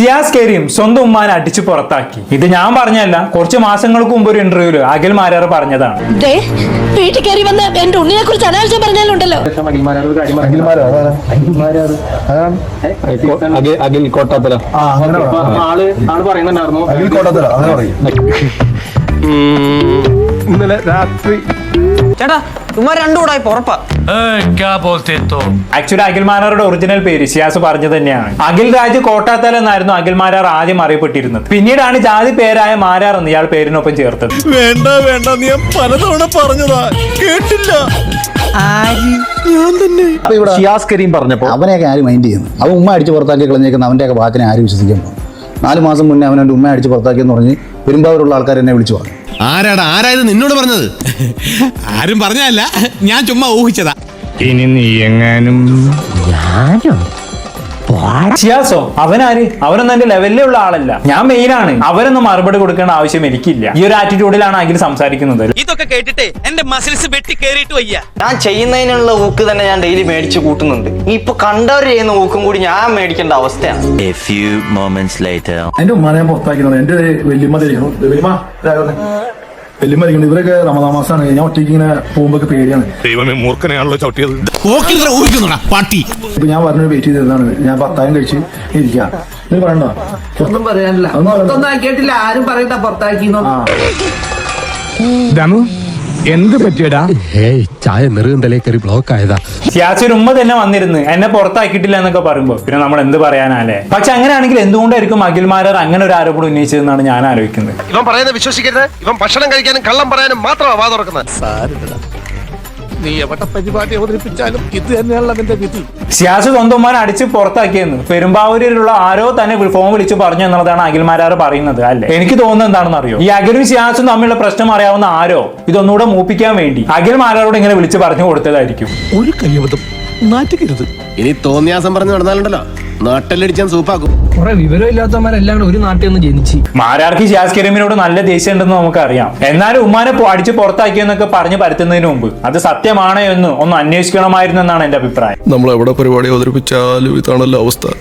സിയാസ് കരീം സ്വന്തം ഉമ്മാനെ അടിച്ചു പുറത്താക്കി. ഇത് ഞാൻ പറഞ്ഞല്ല, കുറച്ച് മാസങ്ങൾക്ക് മുമ്പ് ഒരു ഇന്റർവ്യൂല് അഖിൽ മാരാർ പറഞ്ഞതാണ്. വീട്ടിൽ കയറി വന്ന് എന്റെ ഉണ്ണിനെ കുറിച്ച് അനാവശ്യം പറഞ്ഞാലുണ്ടല്ലോ. അഖിൽ കോട്ടാത്തല ഇന്നലെ രാത്രി ചേട്ടാ ഉമ്മ രണ്ടും കൂടായി പുറപ്പാ. ആക്ച്വലി അഖിൽ മാരാറുടെ ഒറിജിനൽ പേര് സിയാസ് പറഞ്ഞു തന്നെയാണ്. അഖിൽ രാജ് കോട്ടാത്തല എന്നായിരുന്നു അഖിൽ മാരാർ ആദ്യം അറിയപ്പെട്ടിരുന്നത്. പിന്നീടാണ് ജാതി പേരായ മാരാർ എന്ന് ഇയാൾ പേരിനൊപ്പം ചേർത്തത്. വേണ്ട വേണ്ട, നീ പലതവണ പറഞ്ഞതാ, കേട്ടില്ല. ഞാൻ തന്നെ ഷിയാസ് കരീം പറഞ്ഞപ്പോ അവനെയൊക്കെ ആര് മൈൻഡ് ചെയ്യുന്നു? അവൻ ഉമ്മ അടിച്ച് പുറത്താക്കി കളഞ്ഞേക്കുന്ന അവൻ്റെയൊക്കെ വാക്കിനെ ആര് വിശ്വസിക്കാൻ പോകും? 4 മാസം മുന്നേ അവൻ എൻ്റെ ഉമ്മ അടിച്ച് പുറത്താക്കിയെന്ന് പറഞ്ഞ് പെരുമ്പാവൂരുള്ള ആൾക്കാർ എന്നെ വിളിച്ചു പറഞ്ഞു. ആരായത് നിന്നോട് പറഞ്ഞത്? ആരും പറഞ്ഞല്ല, ഞാൻ ചുമ്മാ ഊഹിച്ചതാ. ഇനി നീ എങ്ങാനും സിയാസോ അവനാര്? അവനൊന്നും എന്റെ ലെവലിലുള്ള ആളല്ല. ഞാൻ മെയിനാണ്. അവരൊന്നും മറുപടി കൊടുക്കേണ്ട ആവശ്യം എനിക്കില്ല. ഈ ഒരു ആറ്റിറ്റ്യൂഡിലാണ് അഖിൽ സംസാരിക്കുന്നത്. ഇതൊക്കെ കേട്ടിട്ടേ എന്റെ മസിൽസ് വെട്ടി കേറിയിട്ട് വയ്യ. ഞാൻ ചെയ്യുന്നതിനുള്ള ഊക്ക് തന്നെ ഞാൻ ഡെയിലി മേടിച്ച് കൂട്ടുന്നുണ്ട്. ഇപ്പൊ കണ്ടവർ ചെയ്യുന്ന ഊക്കും കൂടി ഞാൻ മേടിക്കേണ്ട അവസ്ഥയാണ്. എന്റെ ഉമ്മാനെ പുറത്താക്കുന്നത് എന്റെ വല്യമ്മ ഇവരൊക്കെ റമദാൻ മാസമാണ്. ഞാൻ ഒറ്റയ്ക്ക് ഇങ്ങനെ പോകുമ്പോ പേടിയാണ്. ദൈവമേ, മൂർഖനെയാണല്ലോ ചവിട്ടിയത്. പാട്ടി ഇപ്പൊ ഞാൻ പറഞ്ഞു വെയിറ്റ് ചെയ്തതാണ്. ഞാൻ 10,000 കഴിച്ച് ഇരിക്കാം. ഇത് പറയണ്ടോ? ഒന്നും പറയാനില്ല, കേട്ടില്ല. ആരും പറയണ്ട പുറത്താക്കി. ദമു എന്ത് പറ്റിയടാ? ചായ നെറുകന്തലേ കയറി ബ്ലോക്ക് ആയതാ. സിയാസിന് ഉമ്മ തന്നെ വന്നിരുന്ന് എന്നെ പുറത്താക്കിയിട്ടില്ല എന്നൊക്കെ പറയുമ്പോ പിന്നെ നമ്മൾ എന്ത് പറയാനല്ലേ? പക്ഷെ അങ്ങനെയാണെങ്കിൽ എന്തുകൊണ്ടായിരിക്കും അഖിൽ മാരാർ അങ്ങനെ ഒരു ആരോപണം ഉന്നയിച്ചതെന്നാണ് ഞാൻ ആലോചിക്കുന്നത്. ഇവൻ പറയുന്നത് വിശ്വസിക്കരുത്. ഇവൻ ഭക്ഷണം കഴിക്കാനും കള്ളം പറയാനും മാത്രമാണ് വാ തുറക്കുന്നത്. നീ എവിടെ പരിപാടി അവതരിപ്പിച്ചാലും ഇത് തന്നെയാണല്ലോ അവന്റെ വിധി. സിയാസ് സ്വന്തം ഉമ്മാനെ അടിച്ച് പുറത്താക്കിയെന്ന് പെരുമ്പാവൂരിലുള്ള ആരോ തന്നെ ഫോൺ വിളിച്ച് പറഞ്ഞു എന്നുള്ളതാണ് അഖിൽ മാരാർ പറയുന്നത് അല്ലേ? എനിക്ക് തോന്നുന്നത് എന്താണെന്ന് അറിയോ? ഈ അഖിലും സിയാസും തമ്മിലുള്ള പ്രശ്നം അറിയാവുന്ന ആരോ ഇതൊന്നുകൂടെ മൂപ്പിക്കാൻ വേണ്ടി അഖിൽ മാരാരോട് ഇങ്ങനെ വിളിച്ച് പറഞ്ഞു കൊടുത്തതായിരിക്കും. ഒരു കയ്യബദ്ധം നാറ്റിക്കരുത്. ഇനി തോന്നിയാസം പറഞ്ഞു നടന്നാലുണ്ടല്ലോ, നാട്ടിലടിച്ചാൻ സൂപ്പാക്കും. കുറെ വിവരമില്ലാത്തവന്മാരെല്ലാം ഒരു നാട്ടിൽ നിന്ന് ജനിച്ച്. മാരാർക്ക് സിയാസ് കരീമിനോട് നല്ല ദേഷ്യം ഉണ്ടെന്ന് നമുക്കറിയാം. എന്നാലും ഉമ്മാനെ അടിച്ച് പുറത്താക്കിയെന്നൊക്കെ പറഞ്ഞു പരത്തുന്നതിന് മുമ്പ് അത് സത്യമാണോ എന്ന് ഒന്ന് അന്വേഷിക്കണമായിരുന്നു എന്നാണ് എന്റെ അഭിപ്രായം. നമ്മൾ എവിടെ പരിപാടി അവതരിപ്പിച്ചാലും ഇതാണല്ലോ അവസ്ഥ.